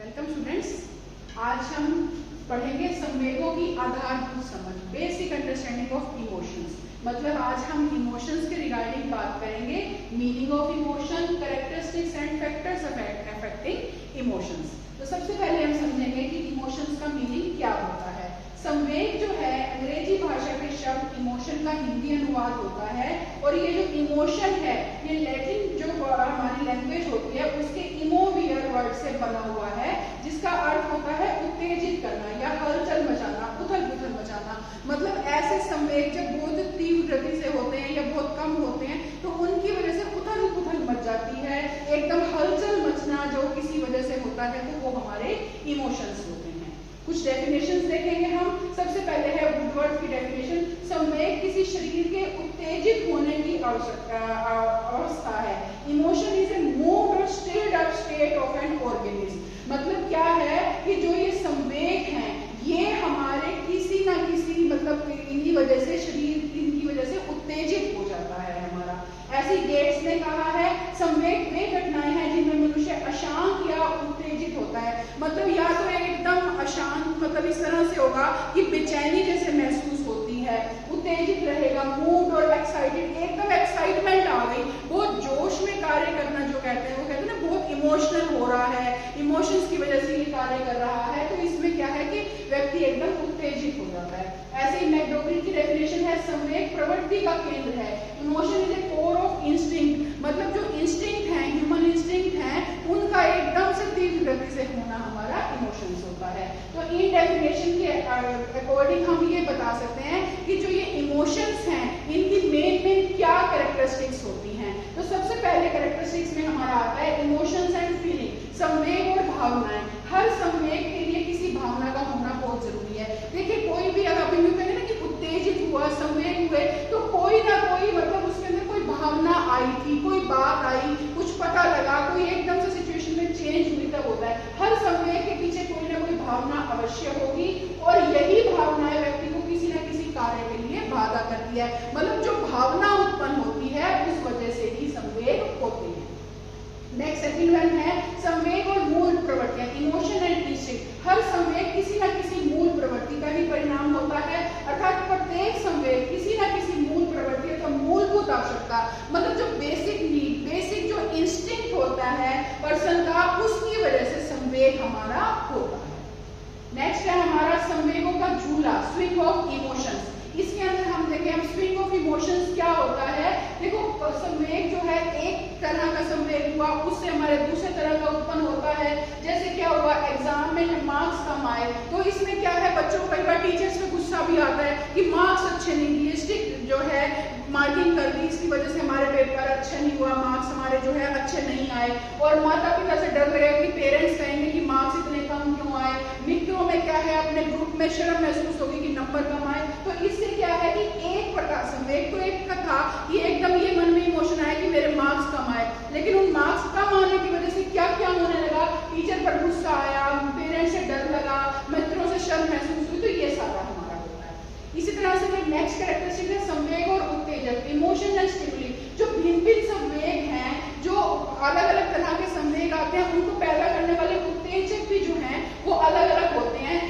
Welcome students. आज हम पढ़ेंगे संवेगों की आधारभूत समझ, बेसिक अंडरस्टैंडिंग ऑफ इमोशंस। मतलब आज हम इमोशंस के रिगार्डिंग बात करेंगे, meaning of emotion, characteristics and factors affecting emotions. तो सबसे पहले हम समझेंगे कि इमोशंस का मीनिंग क्या होता है। संवेग जो है अंग्रेजी भाषा के शब्द इमोशन का हिंदी अनुवाद होता है, और ये जो इमोशन है ये लैटिन जो हमारी लैंग्वेज होती है उसके इमोवियर वर्ड से बना हुआ है, जिसका अर्थ होता है उत्तेजित करना या हलचल मचाना, उथल पुथल मचाना। मतलब ऐसे संवेग जब बहुत तीव्र गति से होते हैं या बहुत कम होते हैं तो उनकी वजह से उथल पुथल मच जाती है, एकदम हलचल मचना जो किसी वजह से होता है तो वो हमारे इमोशंस होते हैं। कुछ डेफिनेशंस देखेंगे हम। सबसे पहले है वुडवर्ड की डेफिनेशन, संवेग किसी शरीर के उत्तेजित होने की अवस्था है। इमोशन इज ए मूव्ड और stilled up state of an organism. मतलब क्या है कि जो ये संवेग हैं ये हमारे किसी ना किसी मतलब इन्हीं वजह से शरीर इनकी वजह से उत्तेजित हो जाता है हमारा। ऐसी गेट्स ने कहा है संवेग वे घटनाएं हैं जिनमें मनुष्य अशांत या उत्तेजित होता है। मतलब या तो एकदम अशांत, मतलब इस तरह से होगा कि बेचैनी जैसे महसूस होती है, उत्तेजित रहेगा, मूड और एक्साइटेड, एकदम एक्साइटमेंट आ गई, बहुत जोश में कार्य करना जो कहते हैं, वो कहते हैं ना बहुत इमोशनल हो रहा है, इमोशंस की वजह से ये कार्य कर रहा है, तो इसमें क्या है कि व्यक्ति एकदम उत्तेजित हो जाता है। ऐसे ही मैकडॉगल की डेफिनेशन है, संवेग प्रवृत्ति का केंद्र है। Emotion is a core of instinct. मतलब जो इंस्टिंक्ट है, ह्यूमन इंस्टिंक्ट है, उनका एकदम से तीव्र गति से होना हमारा इमोशंस होता है। तो इन डेफिनेशन के अकॉर्डिंग हम ये बता सकते हैं कि जो ये इमोशंस हैं इनकी मेन क्या कैरेक्टरिस्टिक्स होती हैं। तो सबसे पहले कैरेक्टरिस्टिक्स में हमारा आता है इमोशंस एंड फीलिंग, संवेग और भावनाएं। हर संवेग के लिए किसी भावना का होना बहुत जरूरी है। देखिए कोई भी अगर अपन यूं कहें ना कि उत्तेजित हुआ, संवेग हुए, तो कोई ना कोई मतलब उसके अंदर कोई भावना आई थी, कोई बात आई, कुछ पता लगा, कोई एकदम से सिचुएशन में चेंज हुई, तब होता है। हर संवेग के पीछे कोई ना कोई भावना अवश्य होगी, और यही भावनाएं व्यक्ति को किसी न किसी कार्य के लिए बाधा करती है। मतलब जो भावना उत्पन्न होती है उस वजह से ही संवेग होते हैं। नेक्स्ट सेकंड वन है संवेग और मूल प्रवृत्तियां, इमोशन एंड इंस्टिंक्ट। हर संवेग किसी न किसी मूल प्रवृत्ति का ही परिणाम होता है, अर्थात प्रत्येक संवेग किसी न किसी मूल प्रवृत्ति का मूलभूत आवश्यकता, मतलब जो बेसिक नीड, बेसिक जो इंस्टिंक्ट होता है पर्सन का, उसकी वजह से संवेग हमारा होता है। नेक्स्ट है हमारा संवेगों का झूला, स्विंग ऑफ इमोशंस। इसके अंदर हम देखें हम स्विंग ऑफ इमोशंस क्या होता है। देखो संवेग जो है एक तरह का संवेग हुआ, उससे हमारे दूसरे तरह का उत्पन्न होता है। जैसे क्या हुआ, एग्जाम में जब मार्क्स कम आए तो इसमें क्या है, बच्चों को कई बार टीचर्स में गुस्सा भी आता है कि मार्क्स अच्छे नहीं दिए, स्ट्रिक्ट जो है मार्किंग कर दी, इसकी वजह से हमारे पेपर अच्छा नहीं हुआ, मार्क्स हमारे जो है अच्छे नहीं आए। और माता पिता से डर रहेगा कि पेरेंट्स कहेंगे कि मार्क्स इतने कम क्यों आए। मित्रों में क्या है, अपने ग्रुप में शर्म महसूस होगी कि नंबर कम आए। तो इससे क्या है कि एक प्रकार संवेग तो एक का था कि एकदम ये मन में इमोशन आया कि मेरे मार्क्स कम आए, लेकिन उन मार्क्स कम आने की वजह से क्या क्या होने लगा, टीचर पर गुस्सा आया, पेरेंट्स से डर लगा, मित्रों से शर्म महसूस हुई। तो ये सारा हमारा होता है। इसी तरह से नेक्स्ट कैरेक्टरिस्टिक है संवेग और उत्तेजक, इमोशन एंड स्टिमुली। जो भिन्न संवेग हैं, जो अलग अलग तरह के संवेग आते हैं, उनको पैदा करने वाले उत्तेजक भी जो हैं वो अलग अलग होते हैं।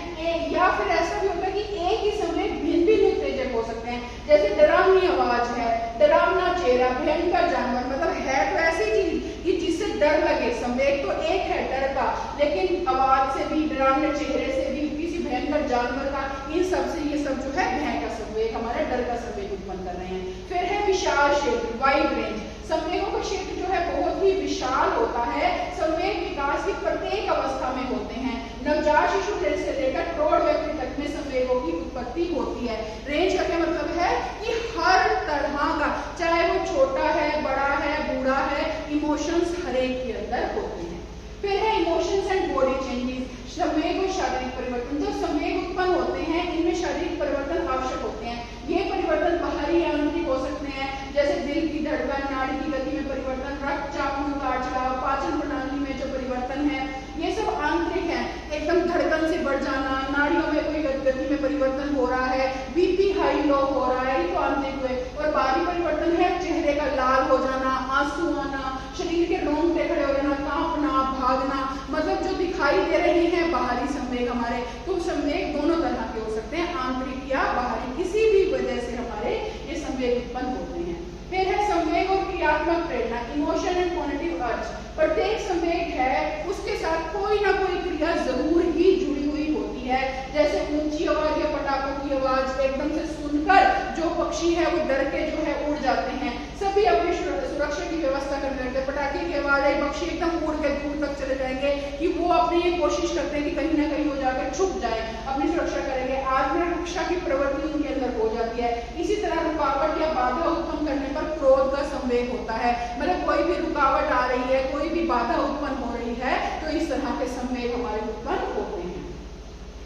या फिर ऐसा भी होता है कि एक ही संवेग भिन्न उत्तेजक हो सकते हैं। जैसे डरावनी आवाज है, डरावना चेहरा, भयंकर जानवर, मतलब है तो ऐसी चीज कि जिससे डर लगे। संवेग तो एक है डर का, लेकिन आवाज से भी, डरावने चेहरे से भी, किसी भयंकर जानवर का, इन सब से ये सब जो है भय का संवेग, हमारा डर का संवेग उत्पन्न कर रहे हैं। फिर है विशाल क्षेत्र, वाइड रेंज। संवेगों का क्षेत्र जो है बहुत ही विशाल होता है। संवेग विकास की प्रत्येक अवस्था में होते हैं। नवजात शिशु से लेकर प्रौढ़ व्यक्ति तक में संवेगों की उत्पत्ति होती है। रेंज का क्या मतलब है कि हर तरह का, चाहे वो छोटा है, बड़ा है, बूढ़ा है, इमोशंस हर एक के अंदर होते हैं। फिर है इमोशंस एंड बॉडी चेंजेस, संवेग और शारीरिक परिवर्तन। जब संवेग उत्पन्न होते हैं इनमें शारीरिक परिवर्तन आवश्यक होते हैं। ये परिवर्तन बाहरी या आंतरिक हो सकते हैं, जैसे दिल की धड़कन, नाड़ी की गति में परिवर्तन, रक्तचाप में उतार चढ़ाव, पाचन प्रणाली में जो परिवर्तन है, ये सब आंतरिक है। एकदम धड़कन से बढ़ जाना, नाड़ियों में कोई गति में परिवर्तन हो रहा है, बीपी हाई लो हो रहा है, ये तो आंतरिक हुए। और बाहरी परिवर्तन है चेहरे का लाल हो जाना, आंसू आना, शरीर के रोंगटे खड़े हो जाना, कांपना, भागना, मतलब जो दिखाई दे रहे नहीं है बाहरी संवेग हमारे, तो संवेग दोनों तरह के हो सकते हैं, आंतरिक या बाहरी, किसी भी वजह से हमारे ये संवेग उत्पन्न होते हैं। फिर है संवेग और क्रियात्मक प्रेरणा, इमोशन एंड कॉग्निटिव अर्ज। प्रत्येक संवेग है उसके साथ कोई ना कोई क्रिया जरूर ही जुड़ी हुई होती है। जैसे ऊंची आवाज या पटाखों की आवाज एकदम से सुनकर जो पक्षी है वो डर के जो है उड़ जाते हैं, सभी अपनी सुरक्षा की व्यवस्था करने लगते हैं। पटाखे की आवाज आई, पक्षी एकदम उड़ के दूर तक चले जाएंगे कि वो अपनी ये कोशिश करते हैं कि कहीं ना कहीं वो जाकर छुप जाए, अपनी सुरक्षा करेंगे। आत्मरक्षा की प्रवृत्ति उनके अंदर हो जाती है। इसी तरह रुकावट या बाधा उत्पन्न करने पर क्रोध का संवेग होता है, मतलब कोई भी रुकावट आ रही है, कोई भी बाधा उत्पन्न हो रही है, तो इस तरह के संवेग हमारे उत्पन्न होते हैं।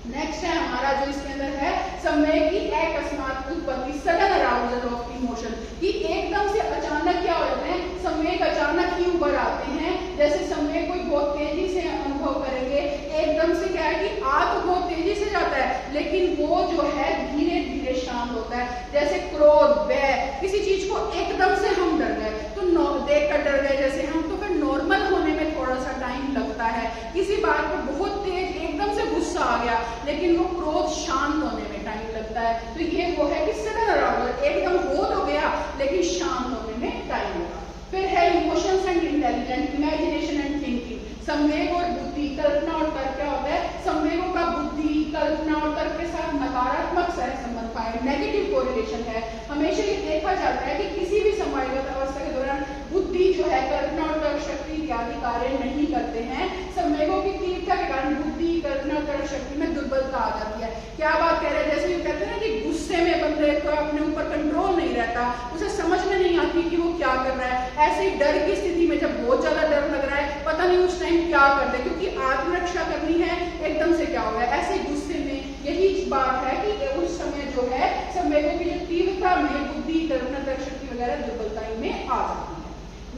नेक्स्ट है हमारा जो इसके अंदर है संवेग की अकस्मात उत्पत्ति, सडन अराउजल ऑफ इमोशन, कि एकदम से अचानक क्या हो जाते हैं, संवेग अचानक ही उभर आते हैं। जैसे संवेग कोई बहुत तेजी से अनुभव करेंगे, एकदम से क्या है कि आ तो बहुत तेजी से जाता है लेकिन वो जो है धीरे धीरे शांत होता है। जैसे क्रोध, भय, किसी चीज को एकदम से हम डर गए तो देख कर डर गए जैसे हम, तो फिर नॉर्मल होने में थोड़ा सा टाइम लगता है। किसी बात पर बहुत तेज एकदम से गुस्सा आ गया लेकिन वो क्रोध शांत होने में टाइम लगता है, तो ये वो है कि सडन अराउजल, एकदम हो तो गया लेकिन शांत होने में टाइम लगा। फिर है emotions and intelligent, imagination and thinking, संवेग और बुद्धि, कल्पना और तर्क। क्या होता है, संवेगों का बुद्धि, कल्पना और तर्क के साथ नकारात्मक सहसंबंध पाए, नेगेटिव कोरिलेशन है। हमेशा ये देखा जाता है कि किसी भी समवायगत अवस्था के दौरान बुद्धि जो है कल्पना और तर्क शक्ति इत्यादि कार्य नहीं करते हैं। संवेगों की तीव्रता के कारण बुद्धि, कल्पना और तर्क शक्ति में दुर्बलता आ जाती है। क्या बात कह रहे हैं, जैसे ये कहते हैं ना कि गुस्से में बंदे को अपने ऊपर कंट्रोल नहीं रहता, उसे समझ में नहीं आती कि वो क्या कर रहा है। ऐसे ही डर की स्थिति में जब बहुत ज्यादा डर लग रहा है, पता नहीं उस टाइम क्या कर दे, क्योंकि आत्मरक्षा करनी है, एकदम से क्या हो गया, ऐसे गुस्से में। यही बात है कि उस समय जो है संवेगों की जो तीव्रता में बुद्धि, कल्पना, तर्क शक्ति वगैरह दुर्बलता में आ जाती है।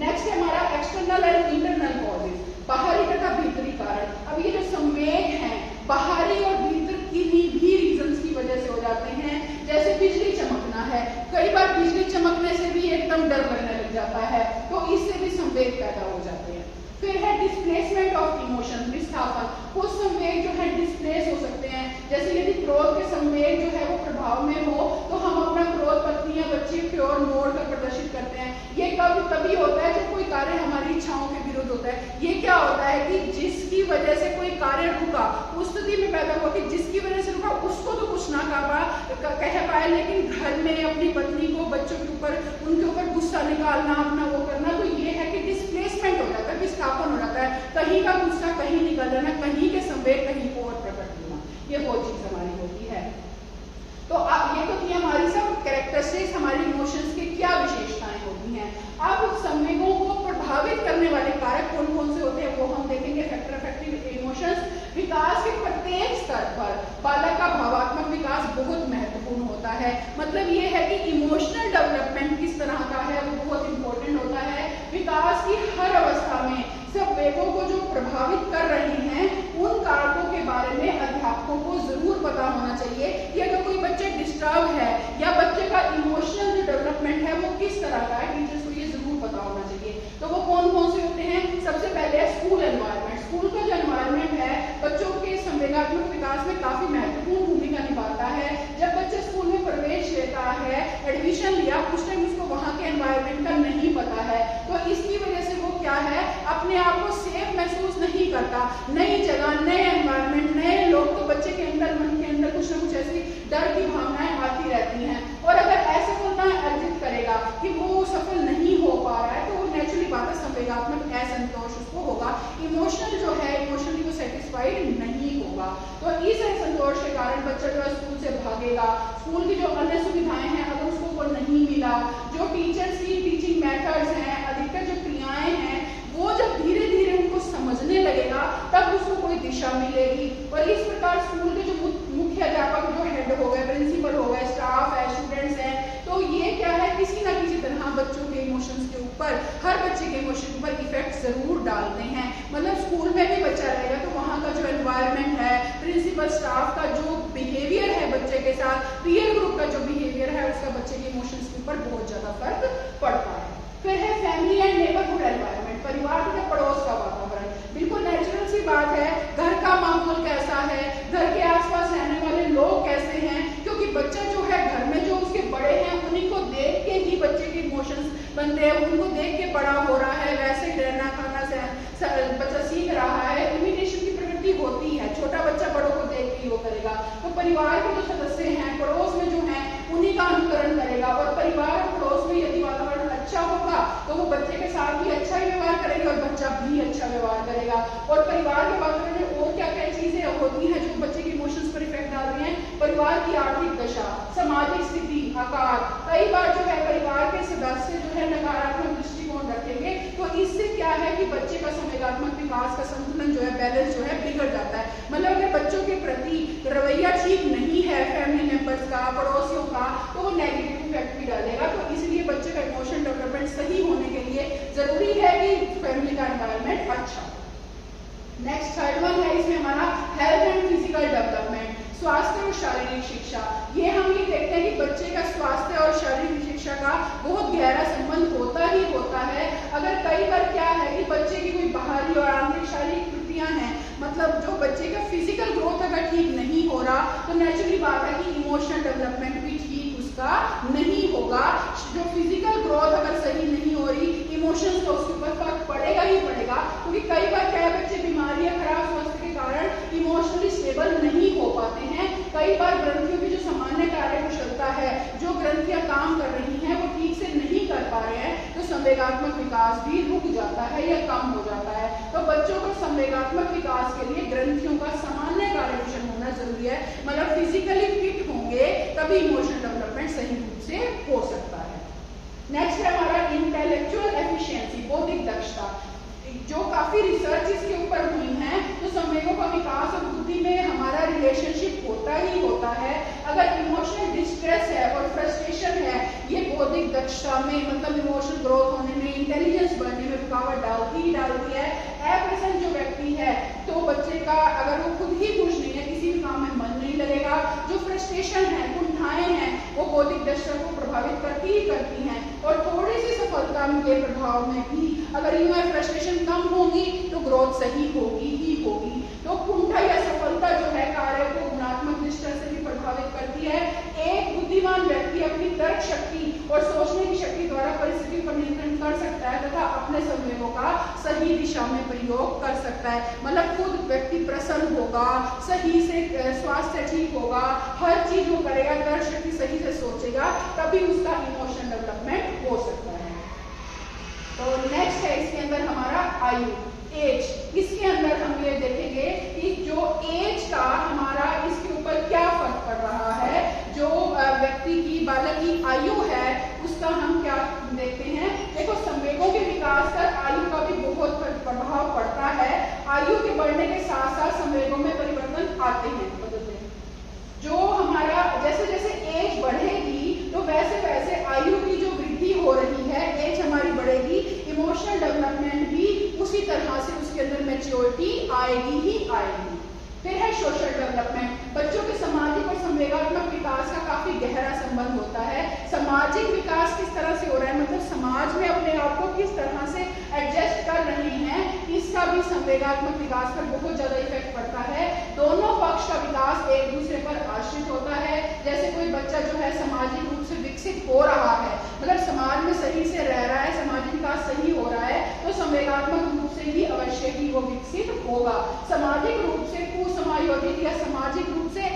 नेक्स्ट है हमारा एक्सटर्नल एंड इंटरनल कॉजेज, बाहरी तथा भीतरी कारण। अब ये जो संवेग हैं बाहरी और भीतर की भी रीजंस की वजह से हो जाते हैं। जैसे बिजली चमकना है, कई बार बिजली चमकने से भी एकदम डर लगने लग जाता है, तो इससे भी संवेग पैदा हो जाते हैं। फिर है डिस्प्लेसमेंट ऑफ इमोशन, विस्थापन। कुछ संवेग जो है डिस्प्लेस हो सकते हैं, जैसे यदि क्रोध के संवेग जो है वो प्रभाव में हो तो हम अपना क्रोध पत्नी या बच्चे की ओर मोड़ कर प्रदर्शित करते हैं। ये कब तभी होता है जब कोई कार्य हमारी इच्छाओं के विरुद्ध होता है। ये क्या होता है कि जिसकी वजह से कोई कार्य रुका, उस स्थिति में पैदा हुआ कि जिसकी वजह से रुका उसको तो कुछ ना कह पाए, लेकिन घर में अपनी पत्नी को, बच्चों के ऊपर, उनके ऊपर गुस्सा निकालना, अपना वो करना, तो ये है कि डिस्प्लेसमेंट हो जाता है, विस्थापन हो जाता है। कहीं का गुस्सा कहीं निकल जाना, कहीं के संवेग कहीं को और प्रकट होना, ये वो चीज हमारी होती है। तो अब ये तो थी हमारी सब कैरेक्टरिस्टिक्स, हमारी इमोशंस की क्या विशेषताएं होती हैं। अब संवेगों को प्रभावित करने वाले कारक कौन कौन से होते हैं वो हम देखेंगे। फैक्टर अफेक्टिव इमोशंस, विकास के प्रत्येक स्तर पर बालक का भावात्मक विकास बहुत महत्वपूर्ण होता है। मतलब ये है कि इमोशनल डेवलपमेंट किस तरह का है वो बहुत इंपॉर्टेंट होता है। विकास की हर अवस्था में संवेगों को जो प्रभावित कर रहे हैं उन कारकों के बारे में अध्यापकों को जरूर पता होना चाहिए कि अगर कोई बच्चा डिस्टर्ब है या बच्चे का इमोशनल जो डेवलपमेंट है वो किस तरह का है, टीचर्स को ये जरूर पता होना चाहिए। तो वो कौन कौन से होते हैं, सबसे पहले है स्कूल एनवायरनमेंट। स्कूल का जो एनवायरनमेंट है बच्चों के संवेगात्मक विकास में काफी महत्वपूर्ण भूमिका निभाता है। जब बच्चे स्कूल में प्रवेश लेता है, एडमिशन लिया, उस टाइम उसको वहाँ के एनवायरनमेंट का नहीं पता है, तो इसकी वजह से वो क्या है, अपने आप को सेफ महसूस नहीं करता। नई जगह, नए एनवायरनमेंट, नए लोग, तो बच्चे के अंदर, मन के अंदर कुछ ना कुछ ऐसी डर की भावनाएं आती रहती हैं। और अगर ऐसे सफलताएं अर्जित करेगा कि वो सफल नहीं हो पा रहा है, तो वो नेचुरली बात है संवेगात्मक असंतोष उसको होगा। इमोशनल जो है, इमोशनली वो सेटिस्फाइड नहीं होगा, तो इस असंतोष के कारण बच्चा जो है स्कूल से भागेगा। स्कूल की जो अन्य सुविधाएं हैं अगर उसको वो नहीं मिला, जो टीचर्स की टीचिंग मेथड्स हैं, अधिकतर जो क्रियाएं हैं, वो जब धीरे धीरे उनको समझने लगेगा तब उसको कोई दिशा मिलेगी। और इस प्रकार स्कूल के जो मुख्य अध्यापक, जो हेड हो गए, प्रिंसिपल हो गए, स्टाफ है, स्टूडेंट्स हैं, तो ये क्या है, किसी ना किसी तरह बच्चों के इमोशंस के ऊपर, हर बच्चे के इमोशन के ऊपर इफेक्ट जरूर डालते हैं। मतलब स्कूल में भी बच्चा रहेगा तो वहाँ का जो एनवायरनमेंट है, प्रिंसिपल, स्टाफ का जो बिहेवियर है बच्चे के साथ, पीयर ग्रुप का जो बिहेवियर है, उसका बच्चे के इमोशंस के ऊपर बहुत ज्यादा फर्क पड़ता है। फिर है फैमिली एंड नेबरहुड एनवायरनमेंट, परिवार तथा पड़ोस का वातावरण। बिल्कुल नेचुरल सी बात है, घर का माहौल बनते हैं, उनको देख के बड़ा हो रहा है, वैसे रहना खाना से बच्चा सीख रहा है, इमिटेशन की प्रवृत्ति होती है। छोटा बच्चा बड़ों को देख के वो करेगा, तो परिवार के जो सदस्य हैं, पड़ोस में जो हैं, उन्हीं का अनुकरण करेगा। और परिवार और पड़ोस में यदि वातावरण अच्छा होगा तो वो बच्चे के साथ भी अच्छा व्यवहार करेगा और बच्चा भी अच्छा व्यवहार करेगा। और परिवार के वातावरण में और क्या क्या चीजें होती हैं जो बच्चे के इमोशंस पर इफेक्ट डाल रही हैं? परिवार की आर्थिक दशा, सामाजिक स्थिति, आकार। कई बार जो है परिवार के सदस्य जो है नकारात्मक दृष्टिकोण रखेंगे, तो इससे क्या है कि बच्चे का संवेगात्मक विकास का संतुलन जो है, बैलेंस जो है बिगड़ जाता है। मतलब अगर बच्चों के प्रति रवैया ठीक नहीं है फैमिली मेंबर्स का, पड़ोसियों का, तो वो नेगेटिव इफेक्ट भी डालेगा। तो इसलिए बच्चे का इमोशन डेवलपमेंट सही होने के लिए जरूरी है कि फैमिली का एनवायरनमेंट अच्छा। नेक्स्ट थर्ड वन है इसमें हमारा हेल्थ एंड फिजिकल डेवलपमेंट, स्वास्थ्य और शारीरिक शिक्षा। ये हम ये देखते हैं कि बच्चे का स्वास्थ्य और शारीरिक शिक्षा का बहुत गहरा संबंध होता ही होता है। अगर कई बार क्या है कि बच्चे की कोई बाहरी और आंतरिक शारीरिक त्रुटियां हैं, मतलब जो बच्चे का फिजिकल ग्रोथ अगर ठीक नहीं हो रहा, तो नेचुरली बात है कि इमोशनल डेवलपमेंट भी ठीक उसका नहीं होगा। जो फिजिकल ग्रोथ अगर सही नहीं हो रही, इमोशंस का उसके ऊपर फर्क पड़ेगा ही पड़ेगा। क्योंकि कई बार क्या है, बच्चे बीमारियां, खराब स्वास्थ्य के कारण इमोशनली स्टेबल नहीं हो पाते हैं। कई बार ग्रंथियों की जो सामान्य कार्य कुशलता है, जो ग्रंथियां काम कर रही हैं, वो ठीक से नहीं कर पा रहे हैं, तो संवेगात्मक विकास भी रुक जाता है या कम हो जाता है। तो बच्चों को संवेगात्मक विकास के लिए ग्रंथियों का सामान्य कार्य कुशल होना जरूरी है। मतलब फिजिकली फिट होंगे तभी इमोशनल डेवलपमेंट सही रूप से हो सकता है। नेक्स्ट है हमारा इंटेलेक्चुअल एफिशिएंसी, बौद्धिक दक्षता, जो काफी रिसर्च इसके ऊपर हुई है। तो संवेगों का विकास और बुद्धि में हमारा रिलेशनशिप होता ही होता है। अगर इमोशनल डिस्ट्रेस है और फ्रस्ट्रेशन है, ये बौद्धिक दक्षता में, मतलब इमोशनल ग्रोथ होने में, इंटेलिजेंस बढ़ने में रुकावट डालती ही डालती है। अप्रेजेंट जो व्यक्ति है, तो बच्चे का अगर वो खुद ही खुश नहीं है, किसी भी काम में मन नहीं लगेगा। जो फ्रस्ट्रेशन है, कुंठाएं हैं, वो बौद्धिक दक्षता को प्रभावित करती ही करती हैं। और थोड़ी सी सफलता के प्रभाव में भी अगर यूं फ्रस्ट्रेशन कम होगी तो ग्रोथ सही होगी ही होगी। तो कुंठा या सफलता जो है कार्य को गुणात्मक दृष्टि से भी प्रभावित करती है। एक बुद्धिमान व्यक्ति अपनी तर्क शक्ति और सोचने की शक्ति द्वारा परिस्थिति पर नियंत्रण कर सकता है तथा अपने संवेगों का सही दिशा में प्रयोग कर सकता है। मतलब खुद व्यक्ति प्रसन्न होगा, सही से स्वास्थ्य ठीक होगा, हर चीज वो करेगा, तर्क शक्ति सही से सोचेगा, तभी उसका इमोशनल डेवलपमेंट हो सकता है। तो नेक्स्ट है इसके अंदर हमारा आयु, एज। इसके अंदर हम ये देखेंगे कि जो एज का हमारा इसके ऊपर क्या फर्क पड़ रहा है। जो व्यक्ति की, बालक की आयु है, उसका हम क्या देखते हैं। देखो, संवेगों के विकास पर आयु का भी बहुत प्रभाव पड़ता है। आयु के बढ़ने के साथ साथ संवेगों में परिवर्तन आते हैं, बदलते हैं। जो हमारा जैसे जैसे एज बढ़ेगी तो वैसे वैसे आयु की जो वृद्धि हो रही है, एज हमारी बढ़ेगी, इमोशनल डेवलपमेंट भी उसी तरह से उसके अंदर मैच्योरिटी आएगी ही आएगी। फिर है सोशल डेवलपमेंट। बच्चों के सामाजिक और संवेगात्मक विकास का काफी गहरा संबंध होता है। सामाजिक विकास किस तरह से हो रहा है, मतलब समाज में अपने आप को किस तरह से एडजस्ट कर रहे हैं, इसका भी संवेगात्मक विकास पर बहुत ज्यादा इफेक्ट पड़ता है। दोनों पक्ष का विकास एक दूसरे पर आश्रित होता है। जैसे कोई बच्चा जो है सामाजिक रूप से विकसित हो रहा है, मतलब समाज में सही से रह रहा है, सामाजिक विकास सही हो रहा है, तो संवेगात्मक रूप से ही अवश्य ही वो विकसित होगा। सामाजिक रूप से कुसमायोजित या सामाजिक रूप से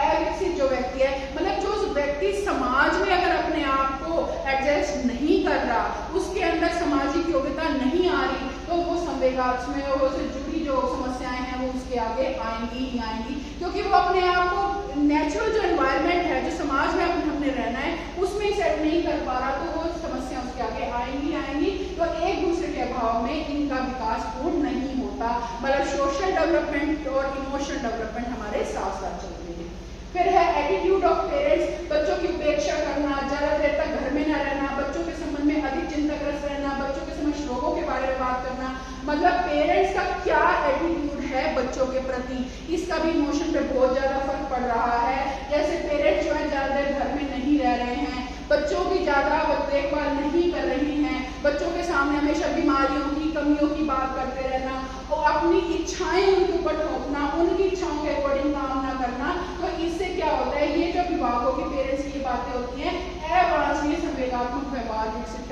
अविकसित जो व्यक्ति है, मतलब जो व्यक्ति समाज में अगर अपने आप को एडजस्ट नहीं कर रहा, उसके अंदर सामाजिक योग्यता नहीं आ रही, तो वो संवेगात्मक से जुड़ी जो समस्याएं हैं वो उसके आगे आएंगी ही आएंगी। क्योंकि वो अपने आप को नेचुरल जो एनवायरनमेंट है, जो समाज में हमने रहना है, उसमें सेट नहीं कर पा रहा, तो वो समस्या उसके आगे आएंगी आएंगी। तो एक दूसरे के अभाव में इनका विकास पूर्ण नहीं होता। मतलब सोशल डेवलपमेंट और इमोशनल डेवलपमेंट हमारे साथ साथ चलते हैं। फिर है एटीट्यूड ऑफ पेरेंट्स, बच्चों की उपेक्षा करना, ज्यादा देर तक घर में न रहना, बच्चों के संबंध में अधिक चिंताग्रस्त रहना, बच्चों के समक्ष रोगों के बारे में बात करना। मतलब पेरेंट्स का क्या एटीट्यूड है बच्चों के प्रति, इसका भी इमोशन पे बहुत ज्यादा फर्क पड़ रहा है। जैसे पेरेंट्स जो है ज्यादा देर घर में नहीं रह रहे हैं, बच्चों की ज्यादा देखभाल नहीं कर रही हैं, बच्चों के सामने हमेशा बीमारियों की, कमियों की बात करते रहना और अपनी इच्छाएं उनके ऊपर थोपना, उनकी इच्छाओं के अकॉर्डिंग काम ना करना, तो इससे क्या होता है, ये जो अभिभावकों की, पेरेंट्स की बातें होती हैं, अवांछनीय संवेगात्मक व्यवहार विकसित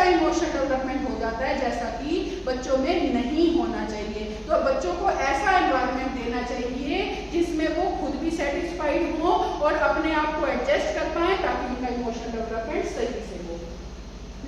वैसा इमोशनल डेवलपमेंट हो जाता है जैसा कि बच्चों में नहीं होना चाहिए। तो बच्चों को ऐसा एनवायरनमेंट देना चाहिए जिसमें वो खुद भी सेटिस्फाइड हो और अपने आप को एडजस्ट कर पाए ताकि उनका इमोशनल डेवलपमेंट सही से हो।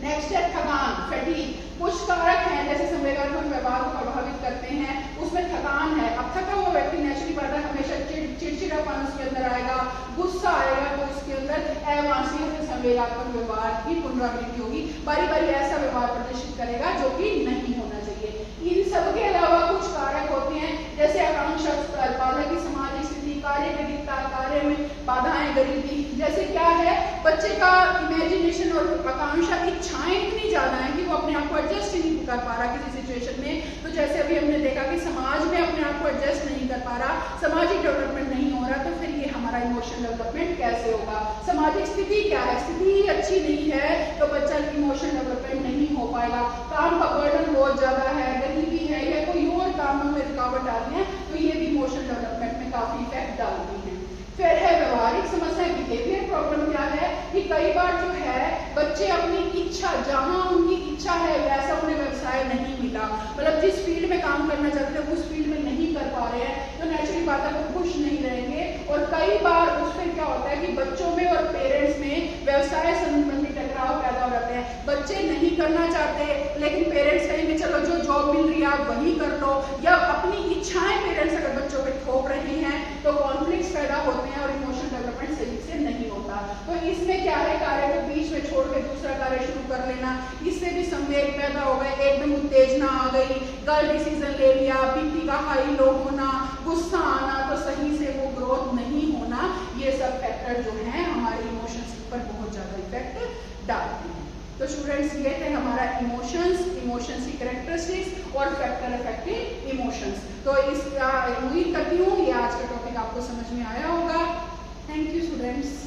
नेक्स्ट है थकान, फैटीग। कुछ कारक हैं जैसे संवेगात्मक व्यवहार को प्रभावित करते हैं, उसमें थकान है। अब थका हुआ व्यक्ति नेचुरली बात है हमेशा चिड़चिड़ापन उसके अंदर आएगा, गुस्सा आएगा, तो उसके अंदर अवांछनीय संवेगात्मक व्यवहार की पुनरावृत्ति होगी, बारी बारी ऐसा व्यवहार प्रदर्शित करेगा जो कि नहीं होना चाहिए। इन सब के अलावा कुछ कारक होते हैं जैसे आकांक्षा स्तर, बालक की सामाजिक स्थिति, कार्य प्रतियोगिता, कार्य में बाधाएं, गरीबी। जैसे क्या है, बच्चे का इमेजिनेशन और आकांक्षा, इच्छाएं इतनी ज्यादा है कि वो अपने आप को एडजस्ट ही नहीं कर पा रहा किसी सिचुएशन में। तो जैसे अभी हमने देखा कि समाज में अपने आप को एडजस्ट नहीं कर पा रहा, सामाजिक डेवलपमेंट नहीं हो रहा, तो फिर ये हमारा इमोशनल डेवलपमेंट कैसे होगा। सामाजिक स्थिति क्या है, स्थिति अच्छी नहीं है तो बच्चा इमोशनल डेवलपमेंट नहीं हो पाएगा। काम का बर्डन बहुत ज्यादा है, गरीबी है या कोई और कामों में रुकावट आ रही है, तो ये भी इमोशनल डेवलपमेंट में काफी इफेक्ट डालती है। फिर है व्यवहारिक समस्या, बिहेवियर प्रॉब्लम। क्या है कि कई बार जो है बच्चे अपनी इच्छा, जहां उनकी इच्छा है वैसा उन्हें व्यवसाय नहीं मिला, मतलब जिस फील्ड में काम करना चाहते हैं उस फील्ड में नहीं कर पा रहे हैं, तो नेचुरली बात है वो खुश नहीं रहेंगे। और कई बार उसमें क्या होता है कि बच्चों में और पेरेंट्स में व्यवसाय संबंधी टकराव पैदा हो जाते हैं। बच्चे नहीं करना चाहते लेकिन पेरेंट्स कहेंगे चलो जो जॉब मिल रही है आप वही कर लो, या अपनी इच्छाएं पेरेंट्स अगर बच्चों पे थोप रहे हैं तो कॉन्फ्लिक्ट्स पैदा होते हैं और इमोशनल डेवलपमेंट सही से नहीं होता। तो इसमें क्या है, कार्य को बीच में छोड़ के दूसरा कार्य शुरू कर लेना, इससे भी संवेग पैदा हो गए, एकदम उत्तेजना आ गई, गलत डिसीजन ले लिया, बीपी का हाई लो होना, गुस्सा आना, तो सही से वो ग्रोथ नहीं होना। ये सब फैक्टर जो है हमारे इमोशंस पर बहुत ज्यादा इफेक्ट डालते हैं। तो स्टूडेंट्स ये थे हमारा इमोशंस की कैरेक्टरिस्टिक्स और फैक्टर अफेक्टिंग इमोशंस। तो इसका उम्मीद करती हूँ ये आज का टॉपिक आपको समझ में आया होगा। Thank you students.